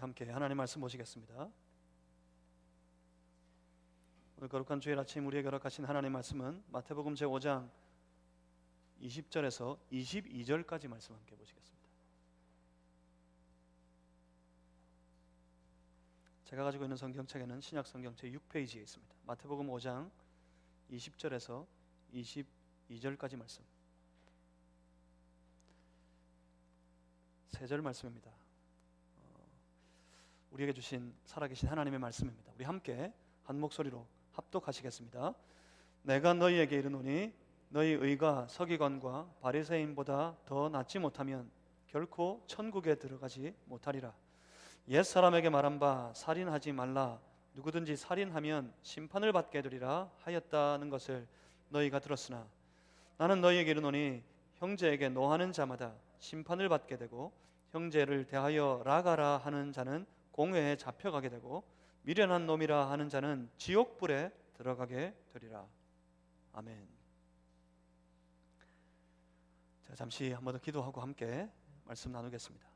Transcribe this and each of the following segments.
함께 하나님 말씀 보시겠습니다. 오늘 거룩한 주일 아침 우리에게 허락하신 하나님 말씀은 마태복음 제5장 20절에서 22절까지 말씀 함께 보시겠습니다. 제가 가지고 있는 성경책에는 신약 성경 제6페이지에 있습니다. 마태복음 5장 20절에서 22절까지 말씀, 세 절 말씀입니다. 우리에게 주신 살아계신 하나님의 말씀입니다. 우리 함께 한 목소리로 합독하시겠습니다. 내가 너희에게 이르노니 너희 의가 서기관과 바리새인보다 더 낫지 못하면 결코 천국에 들어가지 못하리라. 옛 사람에게 말한 바 살인하지 말라, 누구든지 살인하면 심판을 받게 되리라 하였다는 것을 너희가 들었으나 나는 너희에게 이르노니 형제에게 노하는 자마다 심판을 받게 되고 형제를 대하여 락하라 하는 자는 공회에 잡혀가게 되고 미련한 놈이라 하는 자는 지옥불에 들어가게 되리라. 아멘. 자, 잠시 한 번 더 기도하고 함께 말씀 나누겠습니다.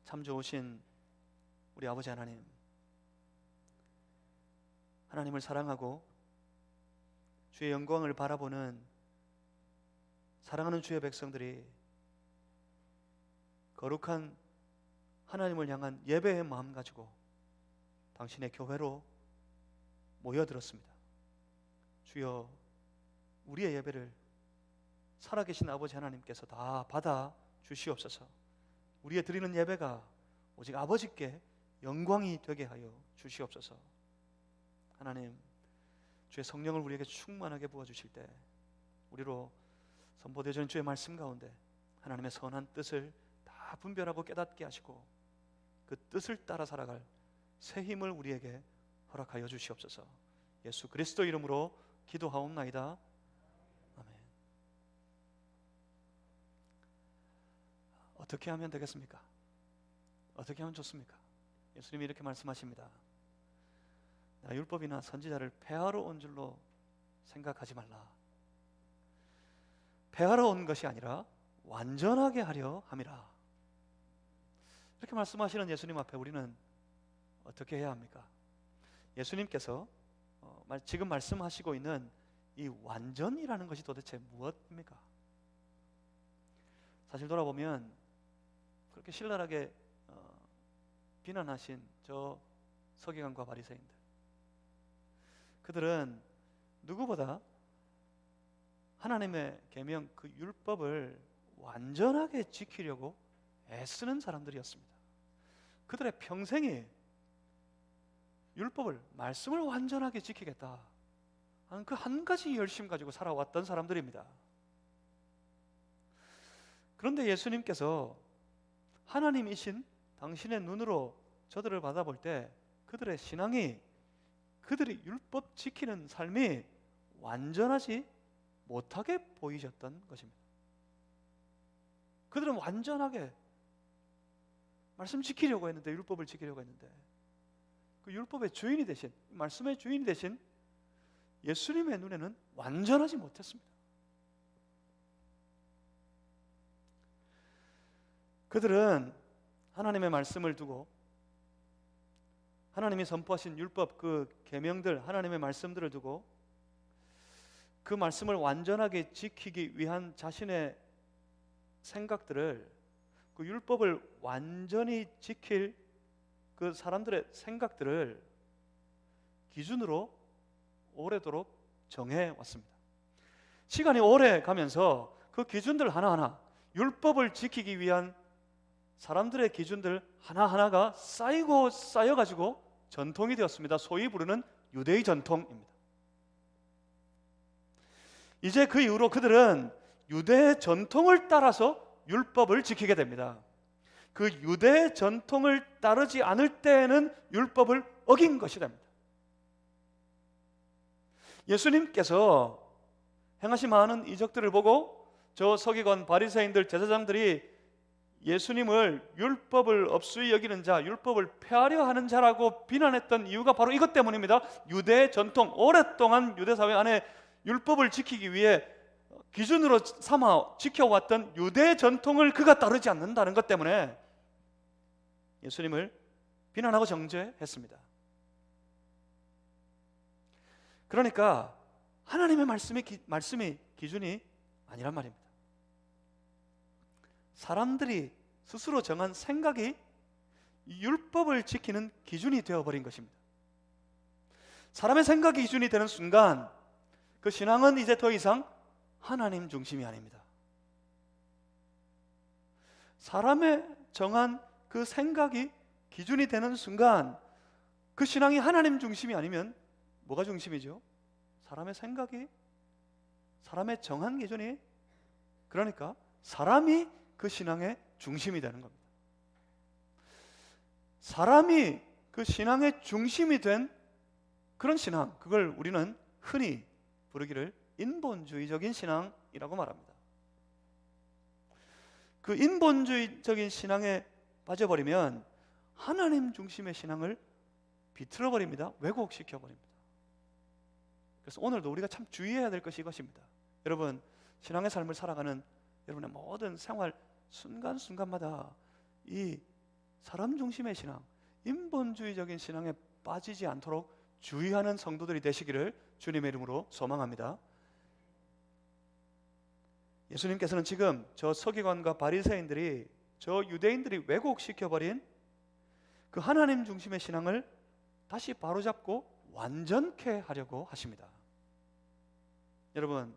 참 좋으신 우리 아버지 하나님, 하나님을 사랑하고 주의 영광을 바라보는 사랑하는 주의 백성들이 거룩한 하나님을 향한 예배의 마음 가지고 당신의 교회로 모여들었습니다. 주여, 우리의 예배를 살아계신 아버지 하나님께서 다 받아 주시옵소서. 우리의 드리는 예배가 오직 아버지께 영광이 되게 하여 주시옵소서. 하나님, 주의 성령을 우리에게 충만하게 부어주실 때 우리로 선포되어지는 주의 말씀 가운데 하나님의 선한 뜻을 다 분별하고 깨닫게 하시고 그 뜻을 따라 살아갈 새 힘을 우리에게 허락하여 주시옵소서. 예수 그리스도 이름으로 기도하옵나이다. 아멘. 어떻게 하면 되겠습니까? 어떻게 하면 좋습니까? 예수님이 이렇게 말씀하십니다. 내가 율법이나 선지자를 폐하러 온 줄로 생각하지 말라. 폐하러 온 것이 아니라 완전하게 하려 함이라. 이렇게 말씀하시는 예수님 앞에 우리는 어떻게 해야 합니까? 예수님께서 지금 말씀하시고 있는 이 완전이라는 것이 도대체 무엇입니까? 사실 돌아보면 그렇게 신랄하게 비난하신 저 서기관과 바리새인들, 그들은 누구보다 하나님의 계명 그 율법을 완전하게 지키려고 애쓰는 사람들이었습니다. 그들의 평생이 율법을, 말씀을 완전하게 지키겠다 하는 그 한 가지 열심 가지고 살아왔던 사람들입니다. 그런데 예수님께서 하나님이신 당신의 눈으로 저들을 받아볼 때 그들의 신앙이, 그들이 율법 지키는 삶이 완전하지 못하게 보이셨던 것입니다. 그들은 완전하게 말씀 지키려고 했는데, 율법을 지키려고 했는데 그 율법의 주인이 되신, 말씀의 주인이 되신 예수님의 눈에는 완전하지 못했습니다. 그들은 하나님의 말씀을 두고 하나님이 선포하신 율법, 그 계명들, 하나님의 말씀들을 두고 그 말씀을 완전하게 지키기 위한 자신의 생각들을, 그 율법을 완전히 지킬 그 사람들의 생각들을 기준으로 오래도록 정해왔습니다. 시간이 오래 가면서 그 기준들 하나하나, 율법을 지키기 위한 사람들의 기준들 하나하나가 쌓이고 쌓여가지고 전통이 되었습니다. 소위 부르는 유대의 전통입니다. 이제 그 이후로 그들은 유대의 전통을 따라서 율법을 지키게 됩니다. 그 유대 전통을 따르지 않을 때에는 율법을 어긴 것이 됩니다. 예수님께서 행하신 많은 이적들을 보고 저 서기관, 바리새인들, 제사장들이 예수님을 율법을 업수히 여기는 자, 율법을 폐하려 하는 자라고 비난했던 이유가 바로 이것 때문입니다. 유대 전통, 오랫동안 유대 사회 안에 율법을 지키기 위해 기준으로 삼아 지켜왔던 유대 전통을 그가 따르지 않는다는 것 때문에 예수님을 비난하고 정죄했습니다. 그러니까 하나님의 말씀이 기준이 아니란 말입니다. 사람들이 스스로 정한 생각이 율법을 지키는 기준이 되어버린 것입니다. 사람의 생각이 기준이 되는 순간 그 신앙은 이제 더 이상 하나님 중심이 아닙니다. 사람의 정한 그 생각이 기준이 되는 순간 그 신앙이 하나님 중심이 아니면 뭐가 중심이죠? 사람의 생각이, 사람의 정한 기준이, 그러니까 사람이 그 신앙의 중심이 되는 겁니다. 사람이 그 신앙의 중심이 된 그런 신앙, 그걸 우리는 흔히 부르기를 인본주의적인 신앙이라고 말합니다. 그 인본주의적인 신앙에 빠져버리면 하나님 중심의 신앙을 비틀어버립니다. 왜곡시켜버립니다. 그래서 오늘도 우리가 참 주의해야 될 것이 이것입니다. 여러분, 신앙의 삶을 살아가는 여러분의 모든 생활 순간순간마다 이 사람 중심의 신앙, 인본주의적인 신앙에 빠지지 않도록 주의하는 성도들이 되시기를 주님의 이름으로 소망합니다. 예수님께서는 지금 저 서기관과 바리새인들이, 저 유대인들이 왜곡시켜버린 그 하나님 중심의 신앙을 다시 바로잡고 완전케 하려고 하십니다. 여러분,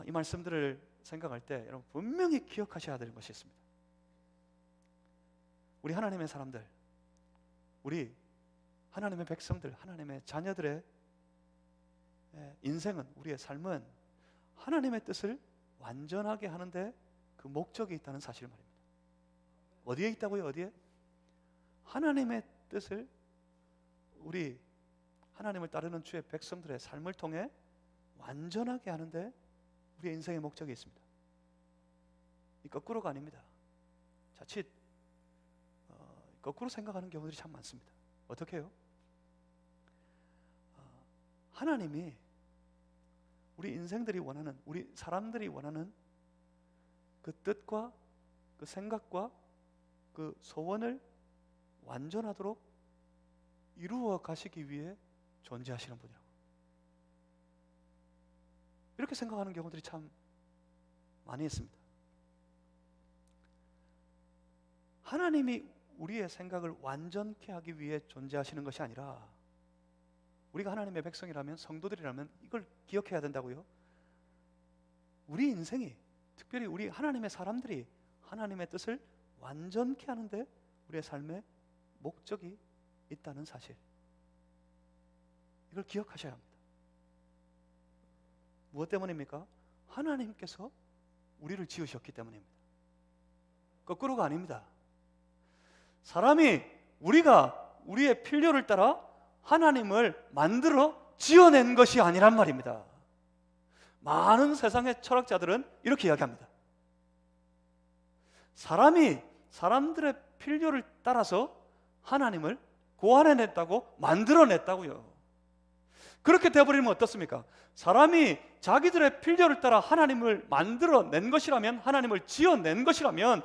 이 말씀들을 생각할 때 여러분 분명히 기억하셔야 되는 것이 있습니다. 우리 하나님의 사람들, 우리 하나님의 백성들, 하나님의 자녀들의 인생은, 우리의 삶은 하나님의 뜻을 완전하게 하는데 그 목적이 있다는 사실을 말입니다. 어디에 있다고요? 어디에? 하나님의 뜻을 우리 하나님을 따르는 주의 백성들의 삶을 통해 완전하게 하는데 우리의 인생의 목적이 있습니다. 이 거꾸로가 아닙니다. 자칫 거꾸로 생각하는 경우들이 참 많습니다. 어떻게 해요? 하나님이 우리 인생들이 원하는, 우리 사람들이 원하는 그 뜻과 그 생각과 그 소원을 완전하도록 이루어 가시기 위해 존재하시는 분이라고. 이렇게 생각하는 경우들이 참 많이 있습니다. 하나님이 우리의 생각을 완전케 하기 위해 존재하시는 것이 아니라, 우리가 하나님의 백성이라면, 성도들이라면 이걸 기억해야 된다고요. 우리 인생이, 특별히 우리 하나님의 사람들이 하나님의 뜻을 완전케 하는데 우리의 삶에 목적이 있다는 사실, 이걸 기억하셔야 합니다. 무엇 때문입니까? 하나님께서 우리를 지으셨기 때문입니다. 거꾸로가 아닙니다. 사람이, 우리가 우리의 필요를 따라 하나님을 만들어 지어낸 것이 아니란 말입니다. 많은 세상의 철학자들은 이렇게 이야기합니다. 사람이 사람들의 필요를 따라서 하나님을 고안해냈다고, 만들어냈다고요. 그렇게 되어버리면 어떻습니까? 사람이 자기들의 필요를 따라 하나님을 만들어낸 것이라면, 하나님을 지어낸 것이라면,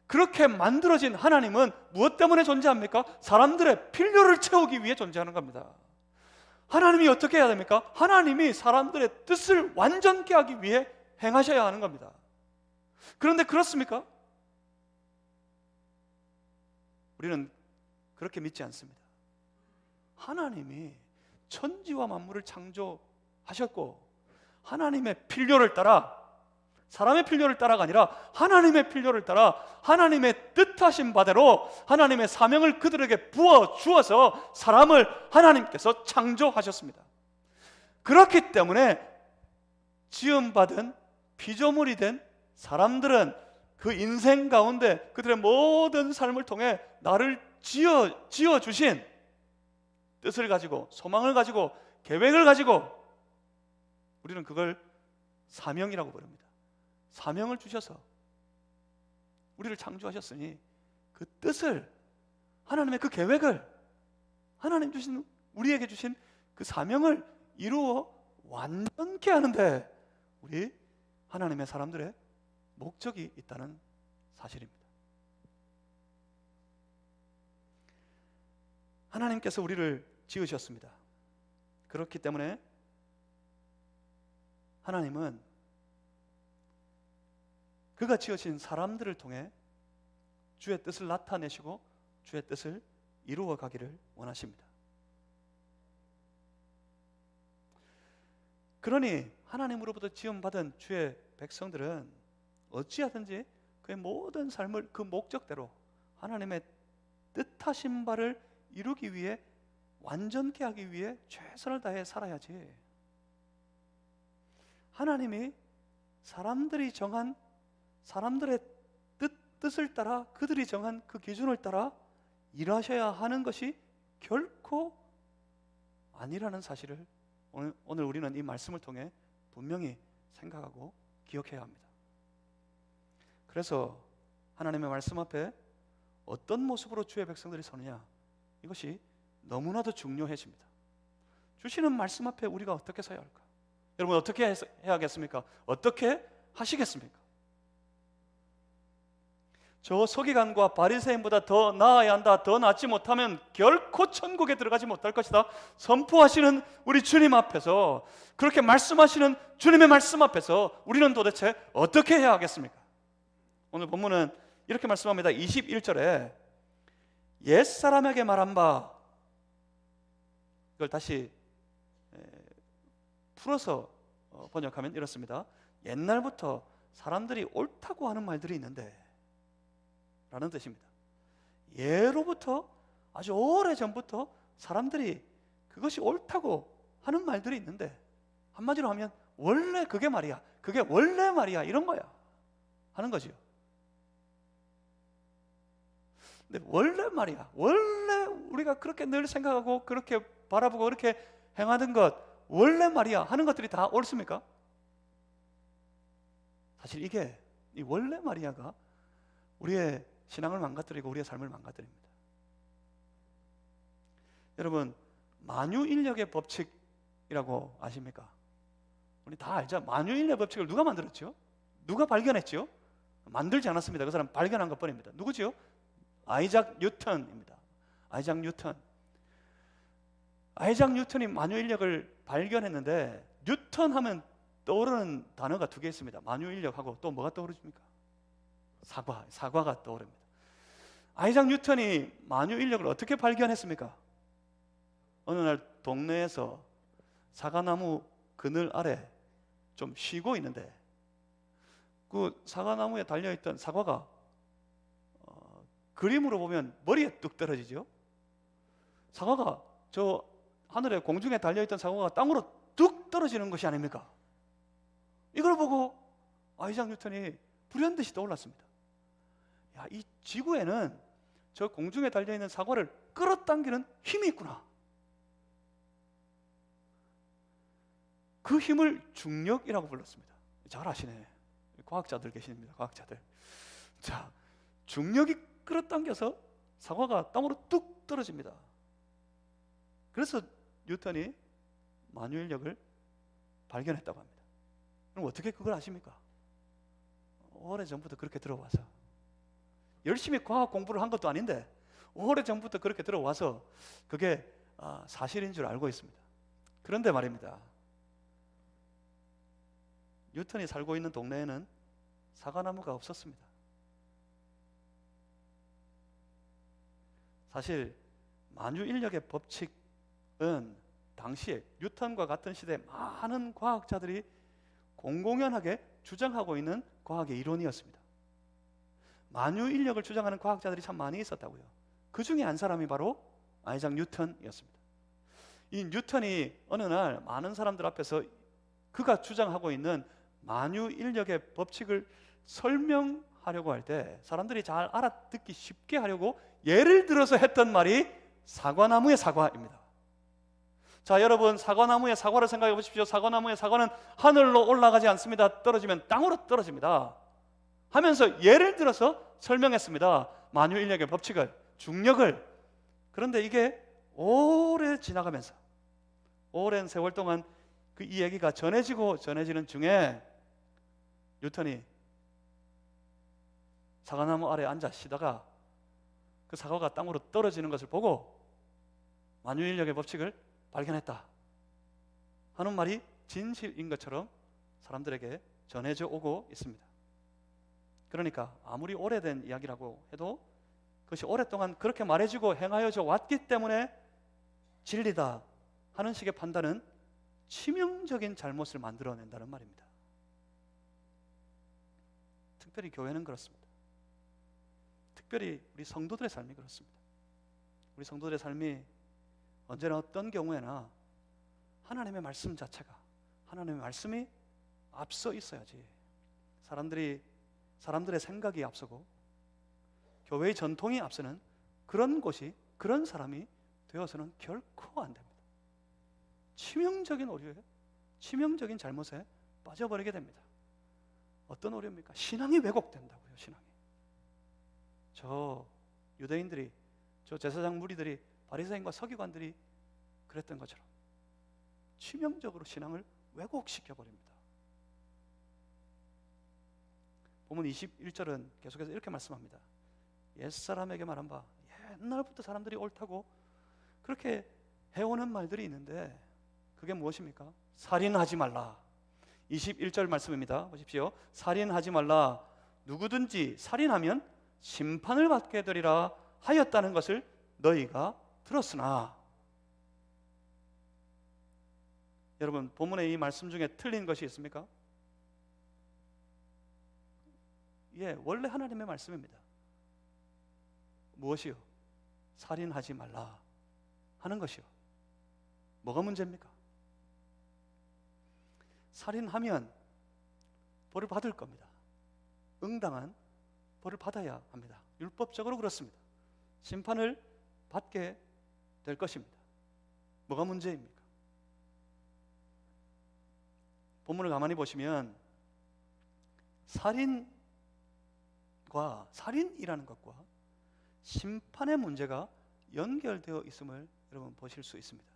그렇게 만들어진 하나님은 무엇 때문에 존재합니까? 사람들의 필요를 채우기 위해 존재하는 겁니다. 하나님이 어떻게 해야 됩니까? 하나님이 사람들의 뜻을 완전케 하기 위해 행하셔야 하는 겁니다. 그런데 그렇습니까? 우리는 그렇게 믿지 않습니다. 하나님이 천지와 만물을 창조하셨고, 하나님의 필요를 따라, 사람의 필요를 따라가 아니라 하나님의 필요를 따라 하나님의 뜻하신 바대로 하나님의 사명을 그들에게 부어 주어서 사람을 하나님께서 창조하셨습니다. 그렇기 때문에 지음받은 피조물이 된 사람들은 그 인생 가운데 그들의 모든 삶을 통해 나를 지어주신 뜻을 가지고, 소망을 가지고, 계획을 가지고, 우리는 그걸 사명이라고 부릅니다. 사명을 주셔서 우리를 창조하셨으니 그 뜻을, 하나님의 그 계획을, 하나님 주신, 우리에게 주신 그 사명을 이루어 완전케 하는데 우리 하나님의 사람들의 목적이 있다는 사실입니다. 하나님께서 우리를 지으셨습니다. 그렇기 때문에 하나님은 그가 지으신 사람들을 통해 주의 뜻을 나타내시고 주의 뜻을 이루어 가기를 원하십니다. 그러니 하나님으로부터 지음받은 주의 백성들은 어찌하든지 그의 모든 삶을 그 목적대로 하나님의 뜻하신 바를 이루기 위해, 완전케 하기 위해 최선을 다해 살아야지. 하나님이 사람들이 정한, 사람들의 뜻을 따라, 그들이 정한 그 기준을 따라 일하셔야 하는 것이 결코 아니라는 사실을 오늘 우리는 이 말씀을 통해 분명히 생각하고 기억해야 합니다. 그래서 하나님의 말씀 앞에 어떤 모습으로 주의 백성들이 서느냐, 이것이 너무나도 중요해집니다. 주시는 말씀 앞에 우리가 어떻게 서야 할까? 여러분, 어떻게 해야겠습니까? 어떻게 하시겠습니까? 저 서기관과 바리새인보다 더 나아야 한다, 더 낫지 못하면 결코 천국에 들어가지 못할 것이다 선포하시는 우리 주님 앞에서, 그렇게 말씀하시는 주님의 말씀 앞에서 우리는 도대체 어떻게 해야 하겠습니까? 오늘 본문은 이렇게 말씀합니다. 21절에 옛사람에게 말한 바, 이걸 다시 풀어서 번역하면 이렇습니다. 옛날부터 사람들이 옳다고 하는 말들이 있는데 라는 뜻입니다. 예로부터, 아주 오래전부터 사람들이 그것이 옳다고 하는 말들이 있는데, 한마디로 하면 원래 그게 말이야, 그게 원래 말이야, 이런 거야 하는 거지요. 근데 원래 말이야, 원래 우리가 그렇게 늘 생각하고 그렇게 바라보고 그렇게 행하는 것, 원래 말이야 하는 것들이 다 옳습니까? 사실 이게, 이 원래 말이야가 우리의 신앙을 망가뜨리고 우리의 삶을 망가뜨립니다. 여러분, 만유인력의 법칙이라고 아십니까? 우리 다 알죠? 만유인력 법칙을 누가 만들었죠? 누가 발견했죠? 만들지 않았습니다. 그 사람 발견한 것뿐입니다. 누구죠? 아이작 뉴턴입니다. 아이작 뉴턴. 아이작 뉴턴이 만유인력을 발견했는데, 뉴턴 하면 떠오르는 단어가 두 개 있습니다. 만유인력하고 또 뭐가 떠오르십니까? 사과가 떠오릅니다. 아이작 뉴턴이 만유인력을 어떻게 발견했습니까? 어느 날 동네에서 사과나무 그늘 아래 좀 쉬고 있는데, 그 사과나무에 달려있던 사과가 그림으로 보면 머리에 뚝 떨어지죠. 사과가 저 하늘에 공중에 달려있던 사과가 땅으로 뚝 떨어지는 것이 아닙니까? 이걸 보고 아이작 뉴턴이 불현듯이 떠올랐습니다. 야, 이 지구에는 저 공중에 달려있는 사과를 끌어당기는 힘이 있구나. 그 힘을 중력이라고 불렀습니다. 잘 아시네. 과학자들 계십니다. 과학자들. 자, 중력이 끌어당겨서 사과가 땅으로 뚝 떨어집니다. 그래서 뉴턴이 만유인력을 발견했다고 합니다. 그럼 어떻게 그걸 아십니까? 오래전부터 그렇게 들어와서, 열심히 과학 공부를 한 것도 아닌데 오래전부터 그렇게 들어와서 그게 사실인 줄 알고 있습니다. 그런데 말입니다, 뉴턴이 살고 있는 동네에는 사과나무가 없었습니다. 사실 만유인력의 법칙은 당시에 뉴턴과 같은 시대에 많은 과학자들이 공공연하게 주장하고 있는 과학의 이론이었습니다. 만유인력을 주장하는 과학자들이 참 많이 있었다고요. 그 중에 한 사람이 바로 아이작 뉴턴이었습니다. 이 뉴턴이 어느 날 많은 사람들 앞에서 그가 주장하고 있는 만유인력의 법칙을 설명하려고 할 때, 사람들이 잘 알아듣기 쉽게 하려고 예를 들어서 했던 말이 사과나무의 사과입니다. 자, 여러분, 사과나무의 사과를 생각해 보십시오. 사과나무의 사과는 하늘로 올라가지 않습니다. 떨어지면 땅으로 떨어집니다 하면서 예를 들어서 설명했습니다. 만유인력의 법칙을, 중력을. 그런데 이게 오래 지나가면서, 오랜 세월 동안 이 얘기가 전해지는 중에 뉴턴이 사과나무 아래 앉아 쉬다가 그 사과가 땅으로 떨어지는 것을 보고 만유인력의 법칙을 발견했다 하는 말이 진실인 것처럼 사람들에게 전해져 오고 있습니다. 그러니까 아무리 오래된 이야기라고 해도 그것이 오랫동안 그렇게 말해주고 행하여져 왔기 때문에 진리다 하는 식의 판단은 치명적인 잘못을 만들어낸다는 말입니다. 특별히 교회는 그렇습니다. 특별히 우리 성도들의 삶이 그렇습니다. 우리 성도들의 삶이 언제나 어떤 경우에나 하나님의 말씀 자체가, 하나님의 말씀이 앞서 있어야지 사람들의 생각이 앞서고 교회의 전통이 앞서는 그런 곳이, 그런 사람이 되어서는 결코 안 됩니다. 치명적인 오류에, 치명적인 잘못에 빠져버리게 됩니다. 어떤 오류입니까? 신앙이 왜곡된다고요. 신앙이. 저 유대인들이, 저 제사장 무리들이, 바리새인과 서기관들이 그랬던 것처럼 치명적으로 신앙을 왜곡시켜버립니다. 본문 21절은 계속해서 이렇게 말씀합니다. 옛사람에게 말한 바, 옛날부터 사람들이 옳다고 그렇게 해오는 말들이 있는데 그게 무엇입니까? 살인하지 말라. 21절 말씀입니다. 보십시오. 살인하지 말라. 누구든지 살인하면 심판을 받게 되리라 하였다는 것을 너희가 들었으나. 여러분, 본문의 이 말씀 중에 틀린 것이 있습니까? 예, 원래 하나님의 말씀입니다. 무엇이요? 살인하지 말라 하는 것이요. 뭐가 문제입니까? 살인하면 벌을 받을 겁니다. 응당한 벌을 받아야 합니다. 율법적으로 그렇습니다. 심판을 받게 될 것입니다. 뭐가 문제입니까? 본문을 가만히 보시면 살인이라는 것과 심판의 문제가 연결되어 있음을 여러분 보실 수 있습니다.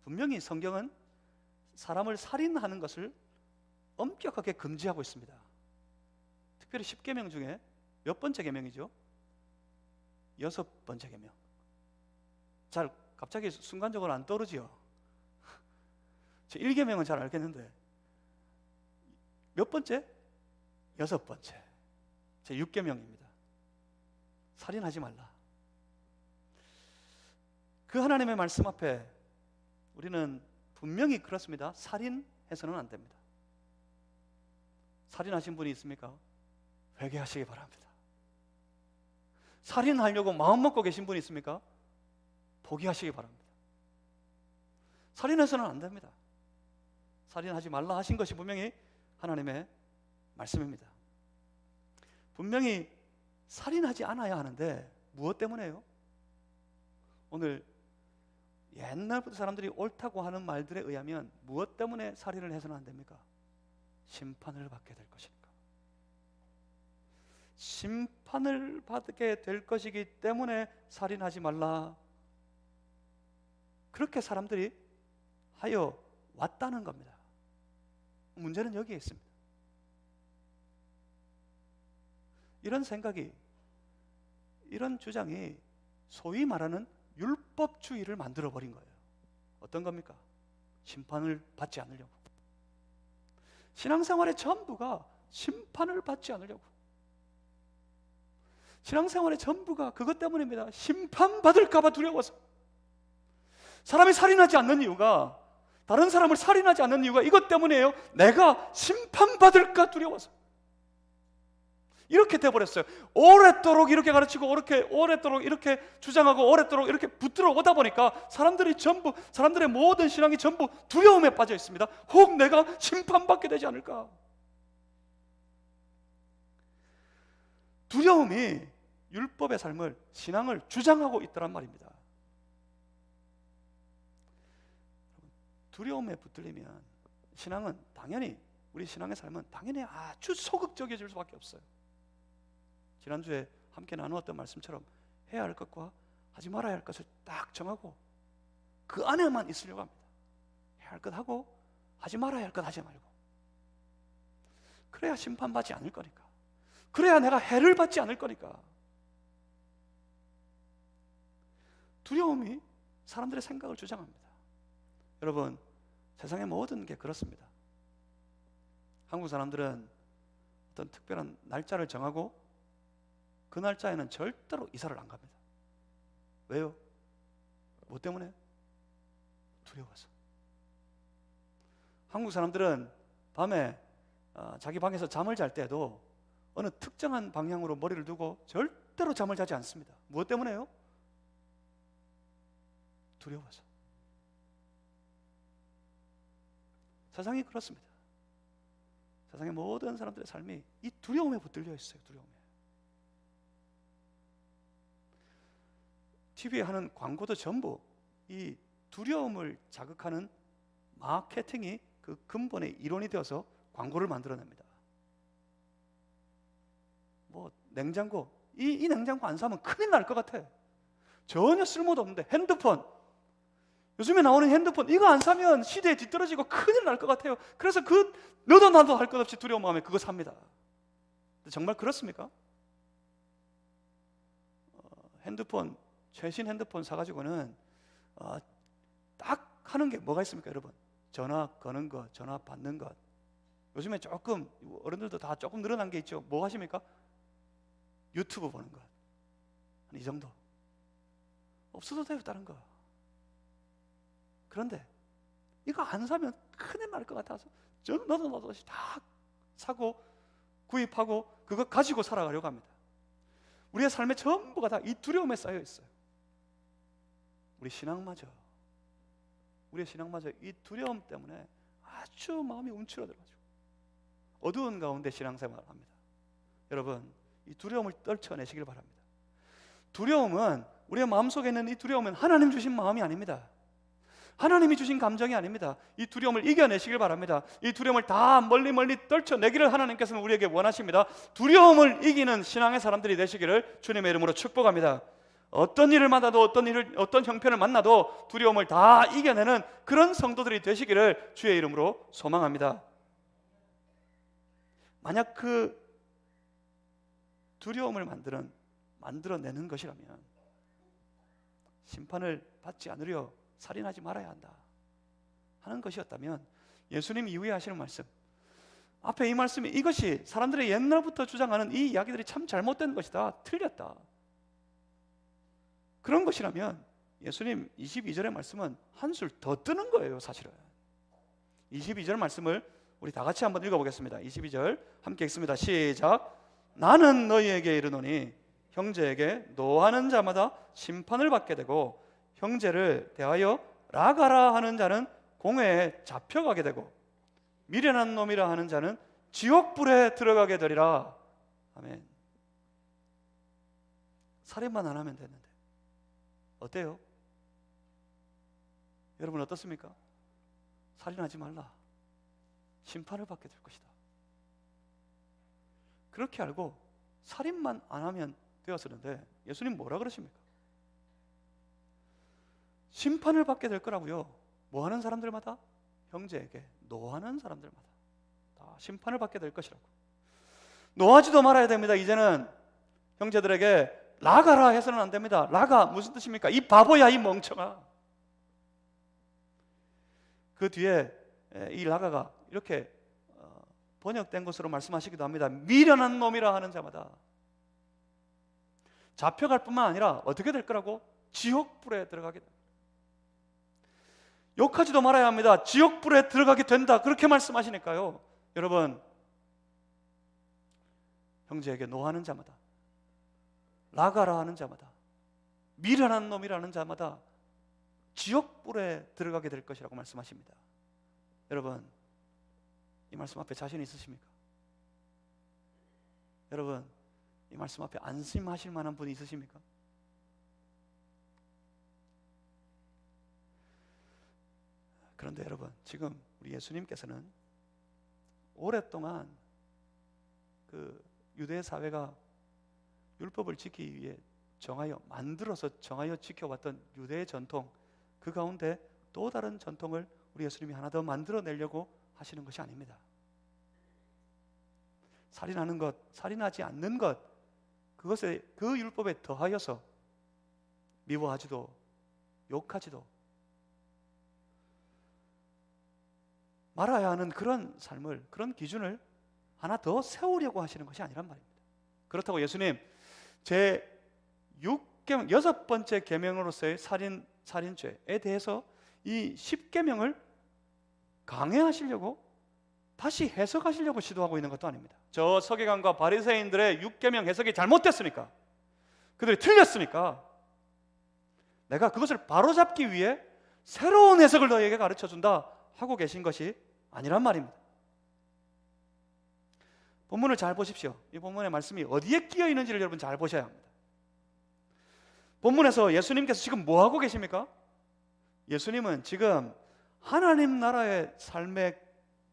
분명히 성경은 사람을 살인하는 것을 엄격하게 금지하고 있습니다. 특별히 10계명 중에 몇 번째 계명이죠? 6번째 계명. 잘 갑자기 순간적으로 안 떠오르지요? 제 1계명은 잘 알겠는데 몇 번째? 6번째. 제 6계명입니다. 살인하지 말라. 그 하나님의 말씀 앞에 우리는 분명히 그렇습니다. 살인해서는 안 됩니다. 살인하신 분이 있습니까? 회개하시기 바랍니다. 살인하려고 마음 먹고 계신 분이 있습니까? 포기하시기 바랍니다. 살인해서는 안 됩니다. 살인하지 말라 하신 것이 분명히 하나님의 말씀입니다. 분명히 살인하지 않아야 하는데 무엇 때문에요? 오늘 옛날부터 사람들이 옳다고 하는 말들에 의하면 무엇 때문에 살인을 해서는 안 됩니까? 심판을 받게 될 것이니까. 심판을 받게 될 것이기 때문에 살인하지 말라. 그렇게 사람들이 하여 왔다는 겁니다. 문제는 여기에 있습니다. 이런 생각이, 이런 주장이 소위 말하는 율법주의를 만들어버린 거예요. 어떤 겁니까? 심판을 받지 않으려고. 신앙생활의 전부가 심판을 받지 않으려고. 신앙생활의 전부가 그것 때문입니다. 심판받을까 봐 두려워서. 사람이 살인하지 않는 이유가, 다른 사람을 살인하지 않는 이유가 이것 때문이에요. 내가 심판받을까 두려워서. 이렇게 돼버렸어요. 오랫도록 이렇게 가르치고 오랫도록 이렇게 주장하고 오랫도록 이렇게 붙들어 오다 보니까 사람들의 모든 신앙이 전부 두려움에 빠져 있습니다. 혹 내가 심판받게 되지 않을까. 두려움이 율법의 삶을, 신앙을 주장하고 있더란 말입니다. 두려움에 붙들리면 신앙은 당연히, 우리 신앙의 삶은 당연히 아주 소극적이어질 수밖에 없어요. 지난주에 함께 나누었던 말씀처럼 해야 할 것과 하지 말아야 할 것을 딱 정하고 그 안에만 있으려고 합니다. 해야 할 것 하고 하지 말아야 할 것 하지 말고. 그래야 심판받지 않을 거니까. 그래야 내가 해를 받지 않을 거니까. 두려움이 사람들의 생각을 주장합니다. 여러분, 세상의 모든 게 그렇습니다. 한국 사람들은 어떤 특별한 날짜를 정하고 그 날짜에는 절대로 이사를 안 갑니다. 왜요? 뭐 때문에? 두려워서. 한국 사람들은 밤에 자기 방에서 잠을 잘 때도 어느 특정한 방향으로 머리를 두고 절대로 잠을 자지 않습니다. 무엇 때문에요? 두려워서. 세상이 그렇습니다. 세상의 모든 사람들의 삶이 이 두려움에 붙들려 있어요. 두려움에. TV에 하는 광고도 전부 이 두려움을 자극하는 마케팅이 그 근본의 이론이 되어서 광고를 만들어냅니다. 뭐 냉장고, 이 냉장고 안 사면 큰일 날 것 같아. 전혀 쓸모도 없는데 핸드폰, 요즘에 나오는 핸드폰 이거 안 사면 시대에 뒤떨어지고 큰일 날 것 같아요. 그래서 그 너도 나도 할 것 없이 두려운 마음에 그거 삽니다. 정말 그렇습니까? 핸드폰, 최신 핸드폰 사가지고는 딱 하는 게 뭐가 있습니까, 여러분? 전화 거는 것, 전화 받는 것. 요즘에 조금 어른들도 다 조금 늘어난 게 있죠. 뭐 하십니까? 유튜브 보는 것. 이 정도. 없어도 돼요, 다른 거. 그런데 이거 안 사면 큰일 날 것 같아서 너도 나도 다 사고 구입하고 그거 가지고 살아가려고 합니다. 우리의 삶의 전부가 다 이 두려움에 쌓여 있어요. 우리의 신앙마저 이 두려움 때문에 아주 마음이 움츠러들어가지고 어두운 가운데 신앙생활을 합니다. 여러분, 이 두려움을 떨쳐내시길 바랍니다. 두려움은, 우리의 마음속에 있는 이 두려움은 하나님 주신 마음이 아닙니다. 하나님이 주신 감정이 아닙니다. 이 두려움을 이겨내시길 바랍니다. 이 두려움을 다 멀리 떨쳐내기를 하나님께서는 우리에게 원하십니다. 두려움을 이기는 신앙의 사람들이 되시기를 주님의 이름으로 축복합니다. 어떤 일을 만나도 어떤 형편을 만나도 두려움을 다 이겨내는 그런 성도들이 되시기를 주의 이름으로 소망합니다. 만약 그 두려움을 만들어내는 것이라면 심판을 받지 않으려 살인하지 말아야 한다 하는 것이었다면 예수님 이후에 하시는 말씀, 앞에 이 말씀이 이것이 사람들의 옛날부터 주장하는 이 이야기들이 참 잘못된 것이다, 틀렸다, 그런 것이라면 예수님 22절의 말씀은 한술 더 뜨는 거예요. 사실은 22절 말씀을 우리 다 같이 한번 읽어보겠습니다. 22절 함께 읽습니다. 시작. 나는 너희에게 이르노니 형제에게 노하는 자마다 심판을 받게 되고 형제를 대하여 라가라 하는 자는 공회에 잡혀가게 되고 미련한 놈이라 하는 자는 지옥불에 들어가게 되리라. 아멘. 살인만 안 하면 되는데 어때요? 여러분 어떻습니까? 살인하지 말라. 심판을 받게 될 것이다. 그렇게 알고 살인만 안 하면 되었었는데 예수님 뭐라 그러십니까? 심판을 받게 될 거라고요. 뭐 하는 사람들마다? 형제에게 노하는 사람들마다 다 심판을 받게 될 것이라고. 노하지도 말아야 됩니다. 이제는 형제들에게 라가라 해서는 안 됩니다. 라가 무슨 뜻입니까? 이 바보야, 이 멍청아. 그 뒤에 이 라가가 이렇게 번역된 것으로 말씀하시기도 합니다. 미련한 놈이라 하는 자마다 잡혀갈 뿐만 아니라 어떻게 될 거라고? 지옥불에 들어가게 됩니다. 욕하지도 말아야 합니다. 지옥불에 들어가게 된다, 그렇게 말씀하시니까요. 여러분, 형제에게 노하는 자마다, 라가라 하는 자마다, 미련한 놈이라는 자마다 지옥불에 들어가게 될 것이라고 말씀하십니다. 여러분, 이 말씀 앞에 자신 있으십니까? 여러분, 이 말씀 앞에 안심하실 만한 분이 있으십니까? 그런데 여러분, 지금 우리 예수님께서는 오랫동안 그 유대 사회가 율법을 지키기 위해 만들어서 정하여 지켜왔던 유대의 전통, 그 가운데 또 다른 전통을 우리 예수님이 하나 더 만들어내려고 하시는 것이 아닙니다. 살인하는 것, 살인하지 않는 것, 그것에 그 율법에 더하여서 미워하지도 욕하지도 말아야 하는 그런 삶을, 그런 기준을 하나 더 세우려고 하시는 것이 아니란 말입니다. 그렇다고 예수님 제 6계명, 6번째 계명으로서의 살인죄에 대해서 이 10계명을 강해하시려고 다시 해석하시려고 시도하고 있는 것도 아닙니다. 저 서기관과 바리새인들의 6계명 해석이 잘못됐으니까, 그들이 틀렸으니까 내가 그것을 바로잡기 위해 새로운 해석을 너희에게 가르쳐준다 하고 계신 것이 아니란 말입니다. 본문을 잘 보십시오. 이 본문의 말씀이 어디에 끼어 있는지를 여러분 잘 보셔야 합니다. 본문에서 예수님께서 지금 뭐 하고 계십니까? 예수님은 지금 하나님 나라의 삶에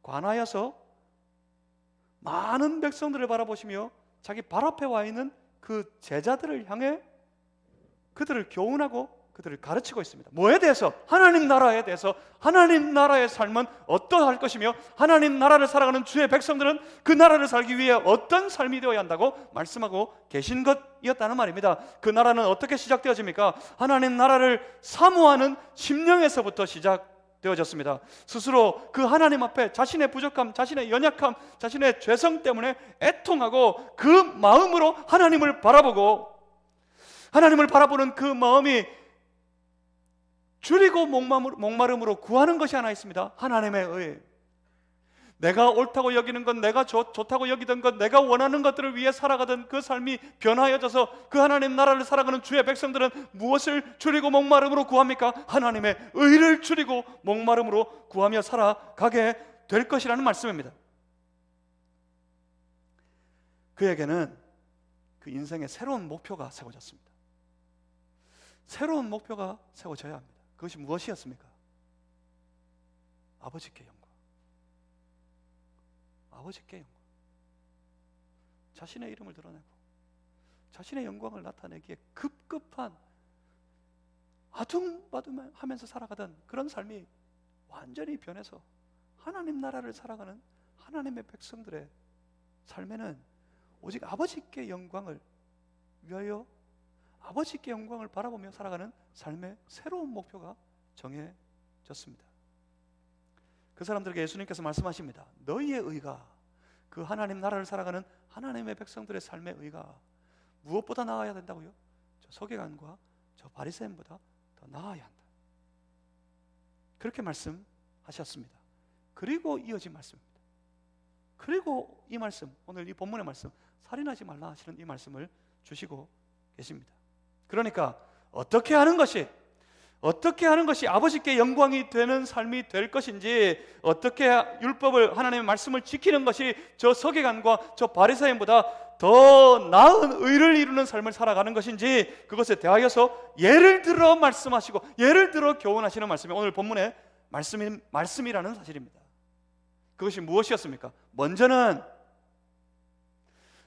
관하여서 많은 백성들을 바라보시며 자기 발 앞에 와 있는 그 제자들을 향해 그들을 교훈하고 그들을 가르치고 있습니다. 뭐에 대해서? 하나님 나라에 대해서. 하나님 나라의 삶은 어떠할 것이며 하나님 나라를 살아가는 주의 백성들은 그 나라를 살기 위해 어떤 삶이 되어야 한다고 말씀하고 계신 것이었다는 말입니다. 그 나라는 어떻게 시작되어집니까? 하나님 나라를 사모하는 심령에서부터 시작되어졌습니다. 스스로 그 하나님 앞에 자신의 부족함, 자신의 연약함, 자신의 죄성 때문에 애통하고 그 마음으로 하나님을 바라보고, 하나님을 바라보는 그 마음이 줄이고 목마름으로 구하는 것이 하나 있습니다. 하나님의 의. 내가 옳다고 여기는 것, 내가 좋다고 여기던 것, 내가 원하는 것들을 위해 살아가던 그 삶이 변화해져서 그 하나님 나라를 살아가는 주의 백성들은 무엇을 줄이고 목마름으로 구합니까? 하나님의 의를 줄이고 목마름으로 구하며 살아가게 될 것이라는 말씀입니다. 그에게는 그 인생의 새로운 목표가 세워졌습니다. 새로운 목표가 세워져야 합니다. 그것이 무엇이었습니까? 아버지께 영광. 아버지께 영광. 자신의 이름을 드러내고 자신의 영광을 나타내기에 급급한 아둥바둥하면서 살아가던 그런 삶이 완전히 변해서 하나님 나라를 살아가는 하나님의 백성들의 삶에는 오직 아버지께 영광을 위하여 아버지께 영광을 바라보며 살아가는 삶의 새로운 목표가 정해졌습니다. 그 사람들에게 예수님께서 말씀하십니다. 너희의 의가, 그 하나님 나라를 살아가는 하나님의 백성들의 삶의 의가 무엇보다 나아야 된다고요? 저 서기관과 저 바리새인보다 더 나아야 한다. 그렇게 말씀하셨습니다. 그리고 이어진 말씀입니다. 그리고 이 말씀, 오늘 이 본문의 말씀, 살인하지 말라 하시는 이 말씀을 주시고 계십니다. 그러니까 어떻게 하는 것이 아버지께 영광이 되는 삶이 될 것인지, 어떻게 율법을, 하나님의 말씀을 지키는 것이 저 서기관과 저 바리새인보다 더 나은 의를 이루는 삶을 살아가는 것인지, 그것에 대하여서 예를 들어 말씀하시고 예를 들어 교훈하시는 말씀이 오늘 본문의 말씀이라는 사실입니다. 그것이 무엇이었습니까? 먼저는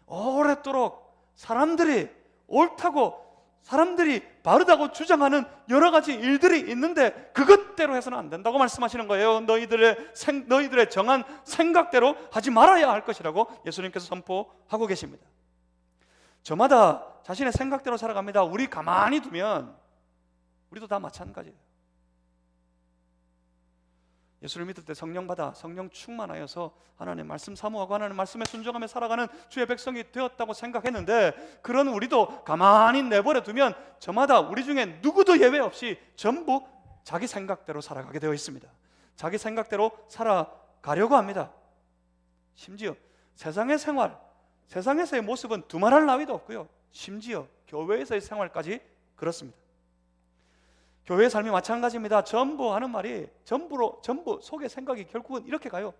오랫도록 사람들이 옳다고, 사람들이 바르다고 주장하는 여러 가지 일들이 있는데 그것대로 해서는 안 된다고 말씀하시는 거예요. 너희들의 정한 생각대로 하지 말아야 할 것이라고 예수님께서 선포하고 계십니다. 저마다 자신의 생각대로 살아갑니다. 우리 가만히 두면 우리도 다 마찬가지예요. 예수를 믿을 때 성령 받아 성령 충만하여서 하나님 말씀 사모하고 하나님 말씀에 순종하며 살아가는 주의 백성이 되었다고 생각했는데, 그런 우리도 가만히 내버려 두면 저마다 우리 중에 누구도 예외 없이 전부 자기 생각대로 살아가게 되어 있습니다. 자기 생각대로 살아가려고 합니다. 심지어 세상의 생활, 세상에서의 모습은 두말할 나위도 없고요, 심지어 교회에서의 생활까지 그렇습니다. 교회의 삶이 마찬가지입니다. 전부 하는 말이 전부 속의 생각이 결국은 이렇게 가요.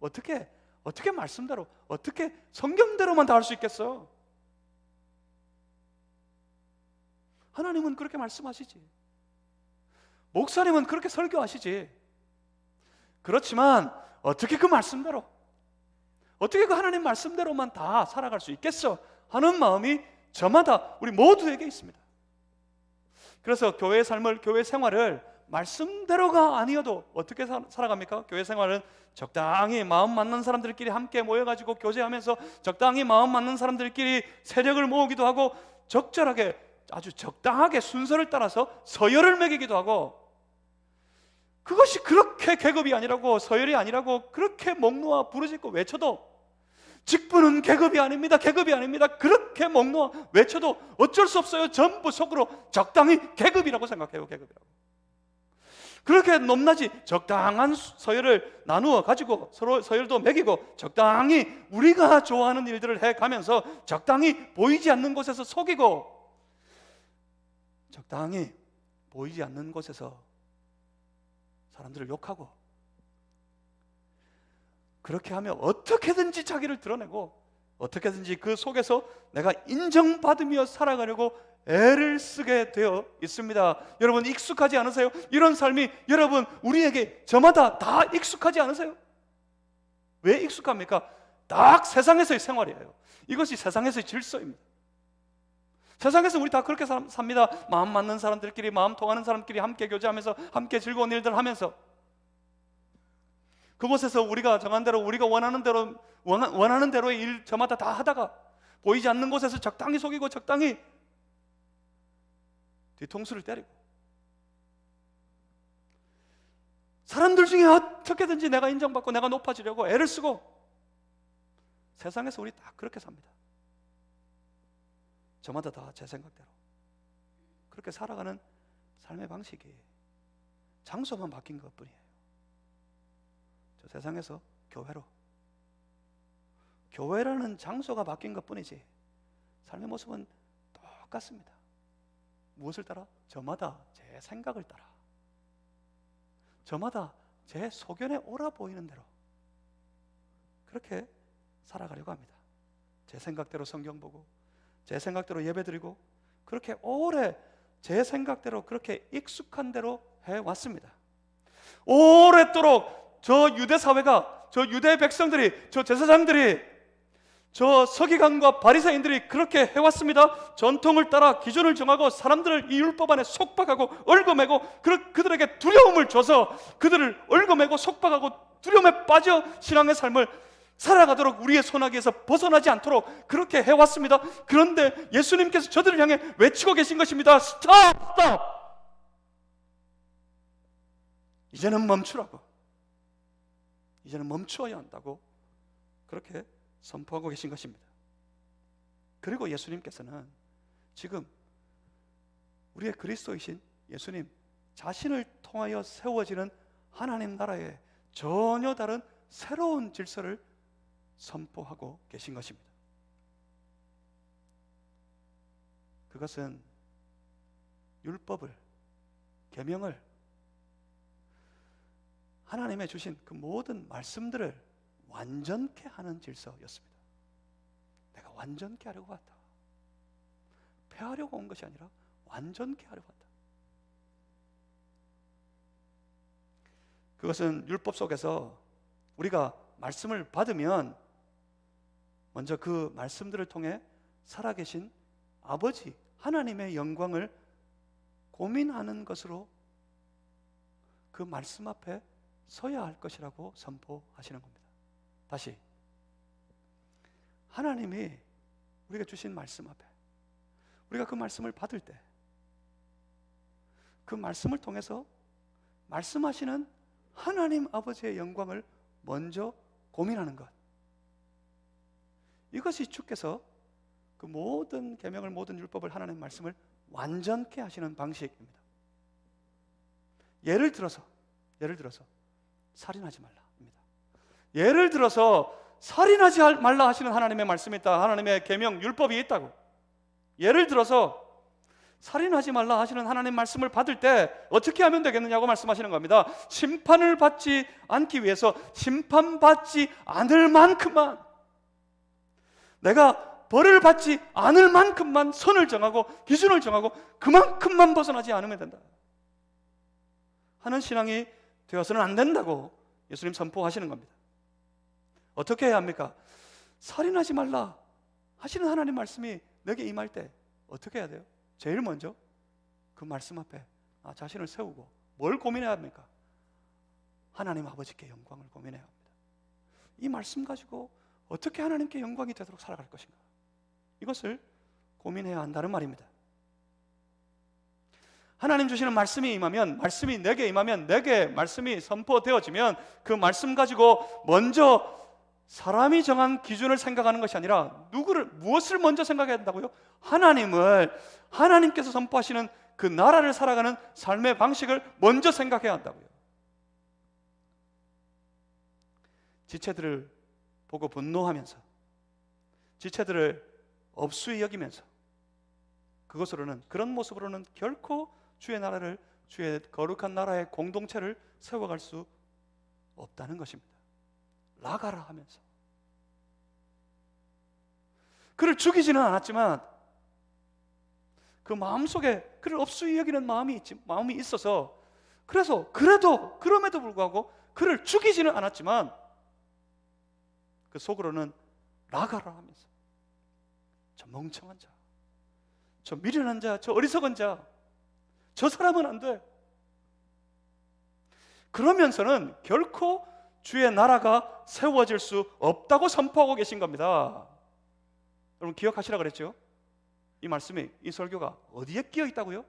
어떻게 말씀대로, 어떻게 성경대로만 다 할 수 있겠어? 하나님은 그렇게 말씀하시지, 목사님은 그렇게 설교하시지. 그렇지만 어떻게 그 말씀대로, 어떻게 그 하나님 말씀대로만 다 살아갈 수 있겠어? 하는 마음이 저마다 우리 모두에게 있습니다. 그래서 교회 삶을, 교회 생활을 말씀대로가 아니어도 어떻게 살아갑니까? 교회 생활은 적당히 마음 맞는 사람들끼리 함께 모여가지고 교제하면서 적당히 마음 맞는 사람들끼리 세력을 모으기도 하고 적절하게 아주 적당하게 순서를 따라서 서열을 매기기도 하고, 그것이 그렇게 계급이 아니라고, 서열이 아니라고 그렇게 목 놓아 부르짖고 외쳐도, 직분은 계급이 아닙니다, 계급이 아닙니다, 그렇게 목 놓아 외쳐도 어쩔 수 없어요. 전부 속으로 적당히 계급이라고 생각해요. 계급이라고. 그렇게 높낮이 적당한 서열을 나누어 가지고 서로 서열도 매기고 적당히 우리가 좋아하는 일들을 해가면서 적당히 보이지 않는 곳에서 속이고 적당히 보이지 않는 곳에서 사람들을 욕하고, 그렇게 하며 어떻게든지 자기를 드러내고 어떻게든지 그 속에서 내가 인정받으며 살아가려고 애를 쓰게 되어 있습니다. 여러분 익숙하지 않으세요? 이런 삶이 여러분 우리에게 저마다 다 익숙하지 않으세요? 왜 익숙합니까? 딱 세상에서의 생활이에요. 이것이 세상에서의 질서입니다. 세상에서 우리 다 그렇게 삽니다. 마음 맞는 사람들끼리, 마음 통하는 사람끼리 함께 교제하면서 함께 즐거운 일들 하면서, 그곳에서 우리가 정한 대로, 우리가 원하는 대로의 일 저마다 다 하다가 보이지 않는 곳에서 적당히 속이고 적당히 뒤통수를 때리고, 사람들 중에 어떻게든지 내가 인정받고 내가 높아지려고 애를 쓰고, 세상에서 우리 다 그렇게 삽니다. 저마다 다 제 생각대로 그렇게 살아가는 삶의 방식이 장소만 바뀐 것뿐이에요. 저 세상에서 교회라는 장소가 바뀐 것뿐이지 삶의 모습은 똑같습니다. 무엇을 따라? 저마다 제 생각을 따라, 저마다 제 소견에 옳아 보이는 대로 그렇게 살아가려고 합니다. 제 생각대로 성경 보고 제 생각대로 예배드리고, 그렇게 오래 제 생각대로 그렇게 익숙한 대로 해왔습니다. 오랫도록 저 유대 사회가, 저 유대 백성들이, 저 제사장들이, 저 서기관과 바리새인들이 그렇게 해왔습니다. 전통을 따라 기준을 정하고 사람들을 이 율법 안에 속박하고 얽어매고 그들에게 두려움을 줘서 그들을 얽어매고 속박하고 두려움에 빠져 신앙의 삶을 살아가도록 우리의 손아귀에서 벗어나지 않도록 그렇게 해왔습니다. 그런데 예수님께서 저들을 향해 외치고 계신 것입니다. 스톱! 스톱! 이제는 멈추라고, 이제는 멈추어야 한다고 그렇게 선포하고 계신 것입니다. 그리고 예수님께서는 지금 우리의 그리스도이신 예수님 자신을 통하여 세워지는 하나님 나라의 전혀 다른 새로운 질서를 선포하고 계신 것입니다. 그것은 율법을, 계명을, 하나님의 주신 그 모든 말씀들을 완전케 하는 질서였습니다. 내가 완전케 하려고 왔다. 폐하려고 온 것이 아니라 완전케 하려고 왔다. 그것은 율법 속에서 우리가 말씀을 받으면 먼저 그 말씀들을 통해 살아계신 아버지 하나님의 영광을 고민하는 것으로 그 말씀 앞에 서야 할 것이라고 선포하시는 겁니다. 다시, 하나님이 우리가 주신 말씀 앞에 우리가 그 말씀을 받을 때 그 말씀을 통해서 말씀하시는 하나님 아버지의 영광을 먼저 고민하는 것, 이것이 주께서 그 모든 계명을, 모든 율법을, 하나님의 말씀을 완전케 하시는 방식입니다. 예를 들어서 살인하지 말라입니다. 예를 들어서 살인하지 말라 하시는 하나님의 말씀이 있다. 하나님의 계명, 율법이 있다고. 예를 들어서 살인하지 말라 하시는 하나님 말씀을 받을 때 어떻게 하면 되겠느냐고 말씀하시는 겁니다. 심판을 받지 않기 위해서 심판받지 않을 만큼만, 내가 벌을 받지 않을 만큼만 선을 정하고 기준을 정하고 그만큼만 벗어나지 않으면 된다 하는 신앙이 되어서는 안 된다고 예수님 선포하시는 겁니다. 어떻게 해야 합니까? 살인하지 말라 하시는 하나님 말씀이 내게 임할 때 어떻게 해야 돼요? 제일 먼저 그 말씀 앞에 자신을 세우고 뭘 고민해야 합니까? 하나님 아버지께 영광을 고민해야 합니다. 이 말씀 가지고 어떻게 하나님께 영광이 되도록 살아갈 것인가, 이것을 고민해야 한다는 말입니다. 하나님 주시는 말씀이 임하면, 말씀이 내게 임하면, 내게 말씀이 선포되어지면 그 말씀 가지고 먼저 사람이 정한 기준을 생각하는 것이 아니라 무엇을 먼저 생각해야 된다고요? 하나님께서 선포하시는 그 나라를 살아가는 삶의 방식을 먼저 생각해야 한다고요. 지체들을 보고 분노하면서, 지체들을 업수히 여기면서, 그런 모습으로는 결코 주의 나라를, 주의 거룩한 나라의 공동체를 세워갈 수 없다는 것입니다. 나가라 하면서. 그를 죽이지는 않았지만 그 마음속에 그를 업수히 여기는 마음이 있어서, 그럼에도 불구하고 그를 죽이지는 않았지만 그 속으로는 나가라 하면서, 저 멍청한 자, 저 미련한 자, 저 어리석은 자, 저 사람은 안 돼. 그러면서는 결코 주의 나라가 세워질 수 없다고 선포하고 계신 겁니다. 여러분 기억하시라 그랬죠? 이 말씀이, 이 설교가 어디에 끼어 있다고요?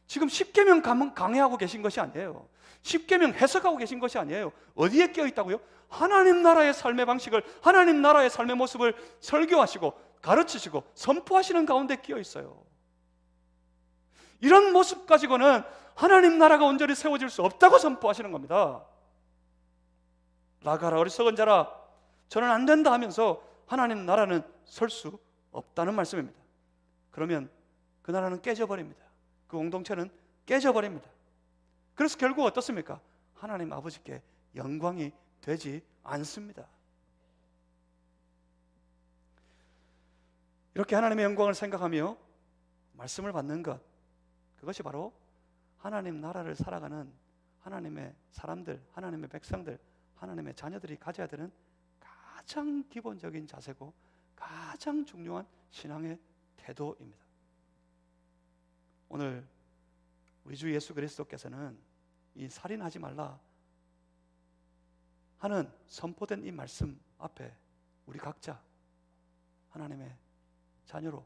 지금 십계명 강해하고 계신 것이 아니에요. 십계명 해석하고 계신 것이 아니에요. 어디에 끼어 있다고요? 하나님 나라의 삶의 방식을, 하나님 나라의 삶의 모습을 설교하시고 가르치시고 선포하시는 가운데 끼어 있어요. 이런 모습 가지고는 하나님 나라가 온전히 세워질 수 없다고 선포하시는 겁니다. 나가라 어리석은 자라, 저는 안 된다 하면서 하나님 나라는 설 수 없다는 말씀입니다. 그러면 그 나라는 깨져버립니다. 그 공동체는 깨져버립니다. 그래서 결국 어떻습니까? 하나님 아버지께 영광이 되지 않습니다. 이렇게 하나님의 영광을 생각하며 말씀을 받는 것, 그것이 바로 하나님 나라를 살아가는 하나님의 사람들, 하나님의 백성들, 하나님의 자녀들이 가져야 되는 가장 기본적인 자세고 가장 중요한 신앙의 태도입니다. 오늘 우리 주 예수 그리스도께서는 이 살인하지 말라 하는 선포된 이 말씀 앞에 우리 각자 하나님의 자녀로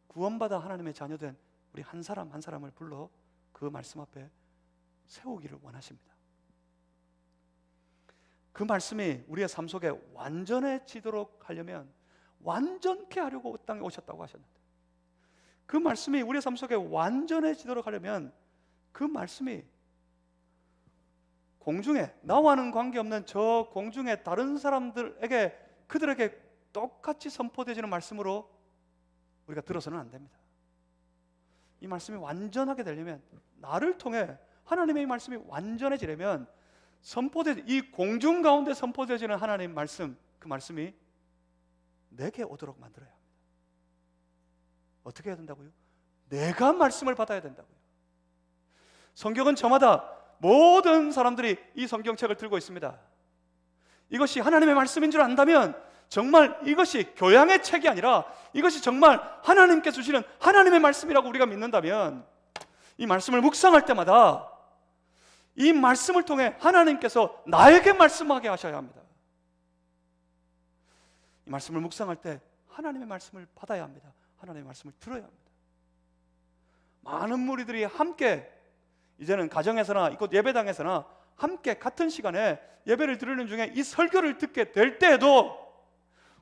구원받아 하나님의 자녀된 우리 한 사람 한 사람을 불러 그 말씀 앞에 세우기를 원하십니다. 그 말씀이 우리의 삶 속에 완전해지도록 하려면, 완전케 하려고 땅에 오셨다고 하셨는데, 그 말씀이 우리의 삶 속에 완전해지도록 하려면 그 말씀이 공중에, 나와는 관계없는 저 공중에 다른 사람들에게, 그들에게 똑같이 선포되지는 말씀으로 우리가 들어서는 안 됩니다. 이 말씀이 완전하게 되려면, 나를 통해 하나님의 이 말씀이 완전해지려면 이 공중 가운데 선포되어지는 하나님의 말씀, 그 말씀이 내게 오도록 만들어야 합니다. 어떻게 해야 된다고요? 내가 말씀을 받아야 된다고요. 성경은 저마다 모든 사람들이 이 성경책을 들고 있습니다. 이것이 하나님의 말씀인 줄 안다면 정말 이것이 교양의 책이 아니라 이것이 정말 하나님께 주시는 하나님의 말씀이라고 우리가 믿는다면, 이 말씀을 묵상할 때마다 이 말씀을 통해 하나님께서 나에게 말씀하게 하셔야 합니다. 이 말씀을 묵상할 때 하나님의 말씀을 받아야 합니다. 하나님의 말씀을 들어야 합니다. 많은 무리들이 함께, 이제는 가정에서나 이곳 예배당에서나 함께 같은 시간에 예배를 드리는 중에 이 설교를 듣게 될 때에도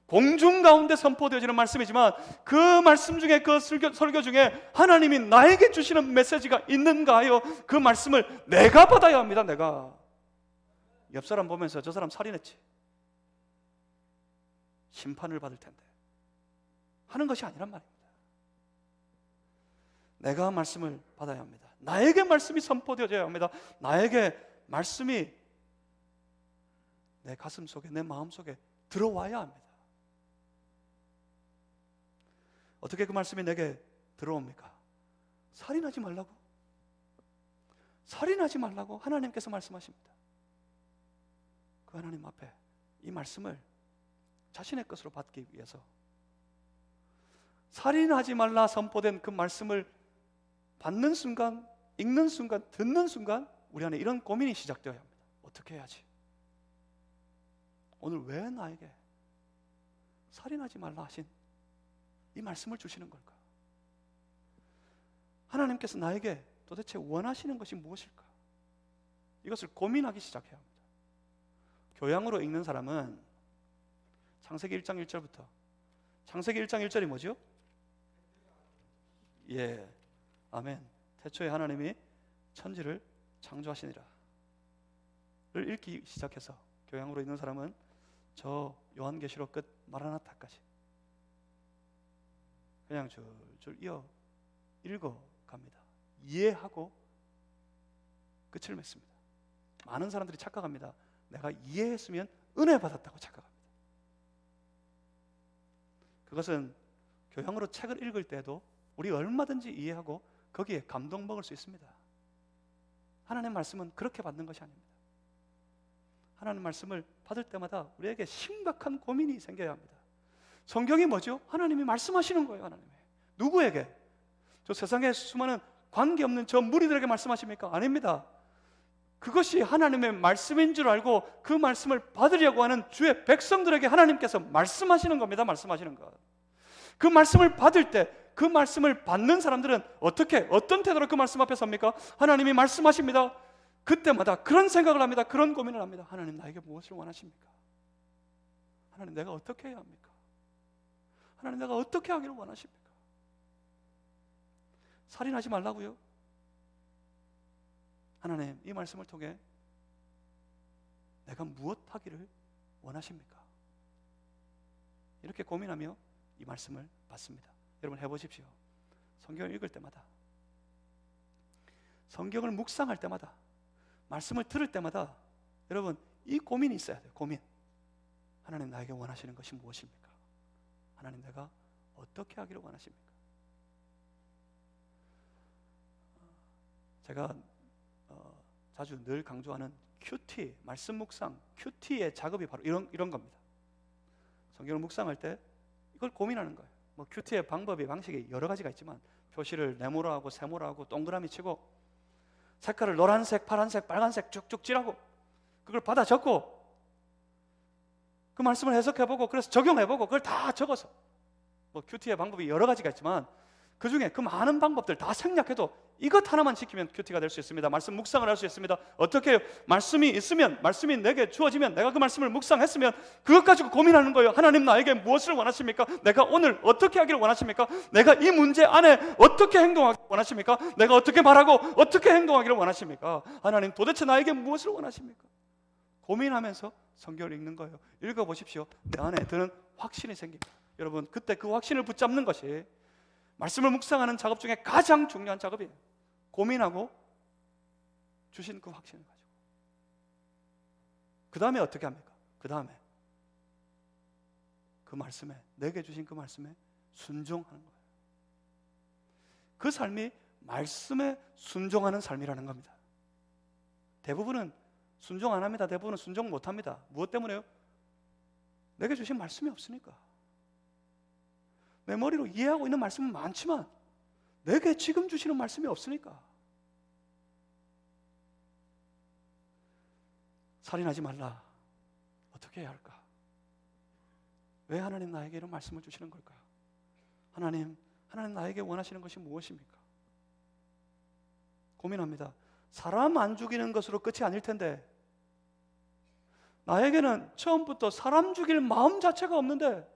공중 가운데 선포되어지는 말씀이지만 그 말씀 중에, 그 설교 중에 하나님이 나에게 주시는 메시지가 있는가 하여 그 말씀을 내가 받아야 합니다. 내가 옆 사람 보면서 저 사람 살인했지, 심판을 받을 텐데 하는 것이 아니란 말입니다. 내가 말씀을 받아야 합니다. 나에게 말씀이 선포되어져야 합니다. 나에게 말씀이 내 가슴 속에, 내 마음 속에 들어와야 합니다. 어떻게 그 말씀이 내게 들어옵니까? 살인하지 말라고, 살인하지 말라고 하나님께서 말씀하십니다. 그 하나님 앞에 이 말씀을 자신의 것으로 받기 위해서, 살인하지 말라 선포된 그 말씀을 받는 순간, 읽는 순간, 듣는 순간 우리 안에 이런 고민이 시작되어야 합니다. 어떻게 해야지? 오늘 왜 나에게 살인하지 말라 하신 이 말씀을 주시는 걸까? 하나님께서 나에게 도대체 원하시는 것이 무엇일까? 이것을 고민하기 시작해야 합니다. 교양으로 읽는 사람은 창세기 1장 1절부터, 창세기 1장 1절이 뭐죠? 예, 아멘. 태초에 하나님이 천지를 창조하시니라 를 읽기 시작해서 교양으로 읽는 사람은 저 요한계시록 끝 마라나타까지 그냥 줄줄 이어 읽어갑니다. 이해하고 끝을 맺습니다. 많은 사람들이 착각합니다. 내가 이해했으면 은혜 받았다고 착각합니다. 그것은 교양으로 책을 읽을 때도 우리 얼마든지 이해하고 거기에 감동 먹을 수 있습니다. 하나님의 말씀은 그렇게 받는 것이 아닙니다. 하나님의 말씀을 받을 때마다 우리에게 심각한 고민이 생겨야 합니다. 성경이 뭐죠? 하나님이 말씀하시는 거예요. 하나님이 누구에게? 저 세상에 수많은 관계없는 저 무리들에게 말씀하십니까? 아닙니다. 그것이 하나님의 말씀인 줄 알고 그 말씀을 받으려고 하는 주의 백성들에게 하나님께서 말씀하시는 겁니다. 말씀하시는 것. 그 말씀을 받을 때 그 말씀을 받는 사람들은 어떤 태도로 그 말씀 앞에 섭니까? 하나님이 말씀하십니다. 그때마다 그런 생각을 합니다. 그런 고민을 합니다. 하나님 나에게 무엇을 원하십니까? 하나님 내가 어떻게 해야 합니까? 하나님 내가 어떻게 하기를 원하십니까? 살인하지 말라고요? 하나님 이 말씀을 통해 내가 무엇 하기를 원하십니까? 이렇게 고민하며 이 말씀을 받습니다. 여러분 해보십시오. 성경을 읽을 때마다, 성경을 묵상할 때마다, 말씀을 들을 때마다 여러분 이 고민이 있어야 돼요. 고민. 하나님 나에게 원하시는 것이 무엇입니까? 하나님 내가 어떻게 하기를 원하십니까? 제가 자주 늘 강조하는 큐티, 말씀 묵상, 큐티의 작업이 바로 이런 겁니다. 성경을 묵상할 때 이걸 고민하는 거예요. 뭐 큐티의 방식이 여러 가지가 있지만 표시를 네모로 하고 세모로 하고 동그라미 치고 색깔을 노란색, 파란색, 빨간색 쭉쭉 칠하고 그걸 받아 적고 그 말씀을 해석해보고 그래서 적용해보고 그걸 다 적어서 뭐 큐티의 방법이 여러 가지가 있지만 그 중에 그 많은 방법들 다 생략해도 이것 하나만 지키면 큐티가 될 수 있습니다. 말씀 묵상을 할 수 있습니다. 어떻게 해요? 말씀이 있으면, 말씀이 내게 주어지면, 내가 그 말씀을 묵상했으면 그것 가지고 고민하는 거예요. 하나님 나에게 무엇을 원하십니까? 내가 오늘 어떻게 하기를 원하십니까? 내가 이 문제 안에 어떻게 행동하기를 원하십니까? 내가 어떻게 말하고 어떻게 행동하기를 원하십니까? 하나님 도대체 나에게 무엇을 원하십니까? 고민하면서 성경을 읽는 거예요. 읽어보십시오. 내 안에 드는 확신이 생깁니다. 여러분 그때 그 확신을 붙잡는 것이 말씀을 묵상하는 작업 중에 가장 중요한 작업이에요. 고민하고 주신 그 확신을 가지고 그 다음에 어떻게 합니까? 그 다음에 그 말씀에, 내게 주신 그 말씀에 순종하는 거예요. 그 삶이 말씀에 순종하는 삶이라는 겁니다. 대부분은 순종 안 합니다. 대부분은 순종 못 합니다. 무엇 때문에요? 내게 주신 말씀이 없으니까. 내 머리로 이해하고 있는 말씀은 많지만 내게 지금 주시는 말씀이 없으니까. 살인하지 말라. 어떻게 해야 할까? 왜 하나님 나에게 이런 말씀을 주시는 걸까? 하나님 나에게 원하시는 것이 무엇입니까? 고민합니다. 사람 안 죽이는 것으로 끝이 아닐 텐데 나에게는 처음부터 사람 죽일 마음 자체가 없는데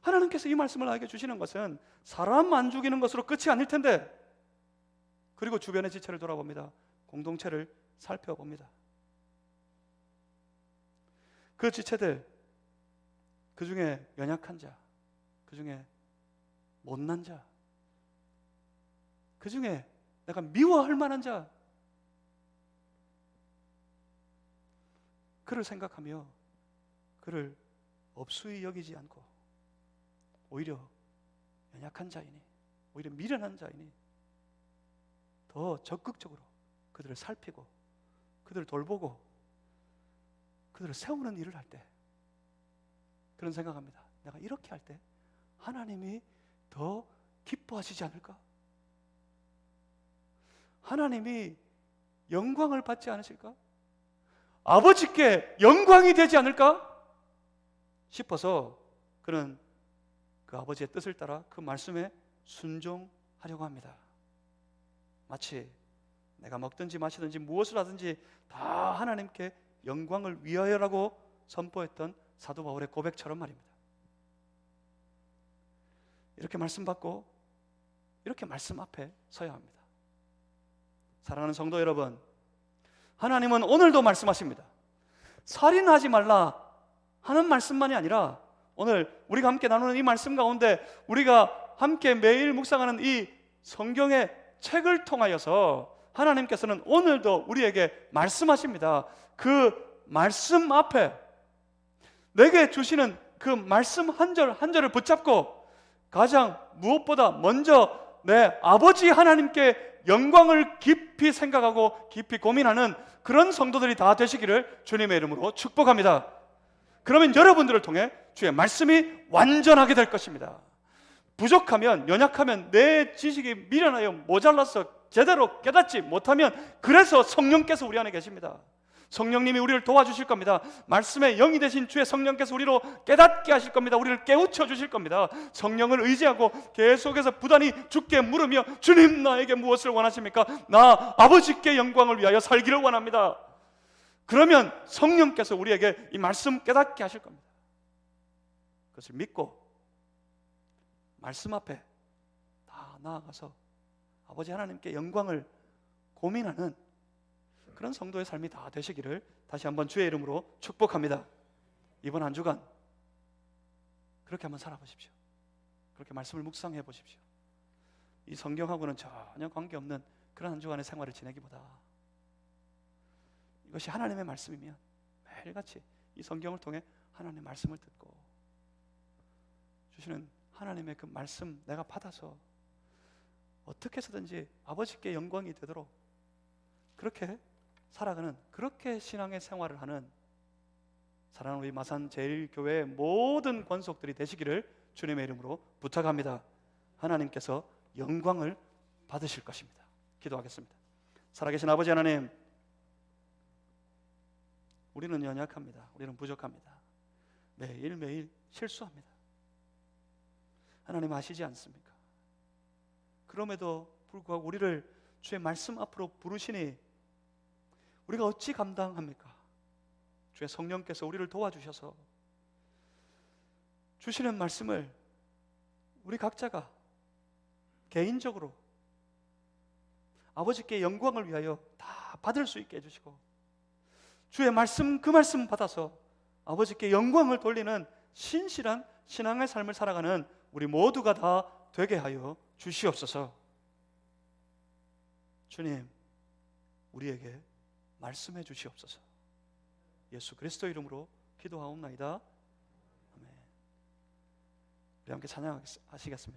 하나님께서 이 말씀을 나에게 주시는 것은 사람 안 죽이는 것으로 끝이 아닐 텐데 그리고 주변의 지체를 돌아봅니다. 공동체를 살펴봅니다. 그 지체들, 그 중에 연약한 자, 그 중에 못난 자, 그 중에 내가 미워할 만한 자, 그를 생각하며 그를 업수히 여기지 않고 오히려 연약한 자이니, 오히려 미련한 자이니 더 적극적으로 그들을 살피고 그들을 돌보고 그들을 세우는 일을 할 때 그런 생각합니다. 내가 이렇게 할 때 하나님이 더 기뻐하시지 않을까? 하나님이 영광을 받지 않으실까? 아버지께 영광이 되지 않을까? 싶어서 그는 그 아버지의 뜻을 따라 그 말씀에 순종하려고 합니다. 마치 내가 먹든지 마시든지 무엇을 하든지 다 하나님께 영광을 위하여라고 선포했던 사도 바울의 고백처럼 말입니다. 이렇게 말씀 받고 이렇게 말씀 앞에 서야 합니다. 사랑하는 성도 여러분, 하나님은 오늘도 말씀하십니다. 살인하지 말라 하는 말씀만이 아니라 오늘 우리가 함께 나누는 이 말씀 가운데 우리가 함께 매일 묵상하는 이 성경의 책을 통하여서 하나님께서는 오늘도 우리에게 말씀하십니다. 그 말씀 앞에 내게 주시는 그 말씀 한 절 한 절을 붙잡고 가장 무엇보다 먼저 내 아버지 하나님께 영광을 깊이 생각하고 깊이 고민하는 그런 성도들이 다 되시기를 주님의 이름으로 축복합니다. 그러면 여러분들을 통해 주의 말씀이 완전하게 될 것입니다. 부족하면, 연약하면, 내 지식이 미련하여 모자라서 제대로 깨닫지 못하면 그래서 성령께서 우리 안에 계십니다. 성령님이 우리를 도와주실 겁니다. 말씀의 영이 되신 주의 성령께서 우리로 깨닫게 하실 겁니다. 우리를 깨우쳐 주실 겁니다. 성령을 의지하고 계속해서 부단히 주께 물으며 주님 나에게 무엇을 원하십니까? 나 아버지께 영광을 위하여 살기를 원합니다. 그러면 성령께서 우리에게 이 말씀 깨닫게 하실 겁니다. 그것을 믿고 말씀 앞에 다 나아가서 아버지 하나님께 영광을 고민하는 그런 성도의 삶이 다 되시기를 다시 한번 주의 이름으로 축복합니다. 이번 한 주간 그렇게 한번 살아보십시오. 그렇게 말씀을 묵상해 보십시오. 이 성경하고는 전혀 관계없는 그런 한 주간의 생활을 지내기보다 이것이 하나님의 말씀이면 매일같이 이 성경을 통해 하나님의 말씀을 듣고 주시는 하나님의 그 말씀 내가 받아서 어떻게 해서든지 아버지께 영광이 되도록 그렇게 살아가는, 그렇게 신앙의 생활을 하는 사랑하는 우리 마산 제일교회의 모든 권속들이 되시기를 주님의 이름으로 부탁합니다. 하나님께서 영광을 받으실 것입니다. 기도하겠습니다. 살아계신 아버지 하나님, 우리는 연약합니다. 우리는 부족합니다. 매일매일 실수합니다. 하나님 아시지 않습니까? 그럼에도 불구하고 우리를 주의 말씀 앞으로 부르시니 우리가 어찌 감당합니까? 주의 성령께서 우리를 도와주셔서 주시는 말씀을 우리 각자가 개인적으로 아버지께 영광을 위하여 다 받을 수 있게 해주시고 주의 말씀, 그 말씀 받아서 아버지께 영광을 돌리는 신실한 신앙의 삶을 살아가는 우리 모두가 다 되게 하여 주시옵소서. 주님, 우리에게 말씀해 주시옵소서. 예수 그리스도 이름으로 기도하옵나이다. 아멘. 우리 함께 찬양하시겠습니다.